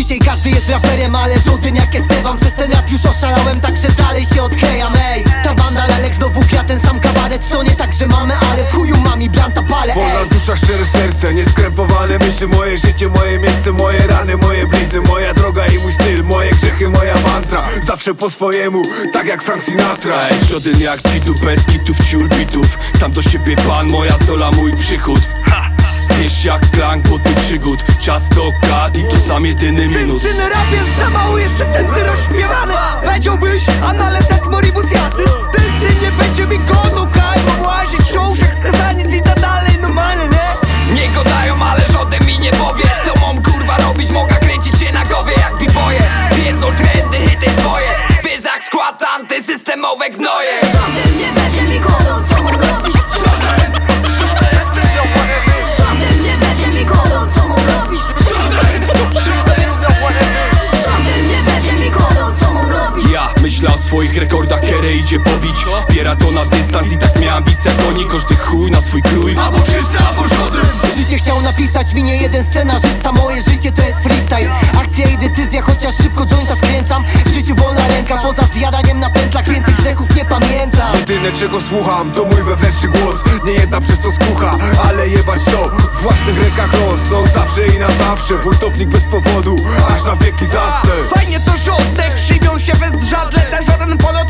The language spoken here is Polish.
Dzisiaj każdy jest raperem, ale żółtyn jak Esteban. Przez ten rap już oszalałem, także dalej się odklejam. Ej, ta banda lalek znowu gra ten sam kabaret. To nie tak, że mamy, ale w chuju mam i blanta palę. Wolna dusza, szczere serce, nieskrępowane myśli. Moje życie, moje miejsce, moje rany, moje blizny, moja droga i mój styl, moje grzechy, moja mantra. Zawsze po swojemu, tak jak Frank Sinatra. Ej, żaden jak ci tu bez kitów, ciul bitów. Sam do siebie pan, moja sola, mój przychód. Wiesz jak klank pod przygód. Czas to gad i to sam jedyny minus. Ten rap jest za mały, jeszcze ten ty rozśpiewany. Powiedziałbyś, analeset moribus jacy. Ten nie będzie mi godu, kaj. Mam łazić show, jak skazaniec i tak dalej, normalnie, nie? Nie gadają, ale żaden mi nie powie. Co mam kurwa robić, mogę kręcić się na głowie jak b-boye. Pierdol trendy, hity swoje. Wyzak, skład, antysystemowe gnoje. Żaden nie będzie mi godą, co mam robić. Żaden nie będzie mi godą, co mam robić. Żaden nie będzie mi godą, co mam robić. Ja myślę o swoich rekordach, kierę idzie pobić. Biera to na dystans i tak miał ambicje koni. Każdy chuj na swój krój. Albo wszyscy, albo żaden. Życie chciał napisać mi nie jeden scenarzysta. Moje życie to jest freestyle, akcja i decyzja. Chociaż szybko jointa skręcam, w życiu wolna ręka. Poza zjadaniem na pętlach więcej grzechów nie pamiętam. Jedyne czego słucham to mój wewnętrzny głos. Nie jedna przez to skucha, ale jebać to. W własnych rękach los, on zawsze i na zawsze. Buntownik bez powodu, aż na wieki zasnę. Fajnie to żadne, krzywią się bez drzadle. Ten żaden polot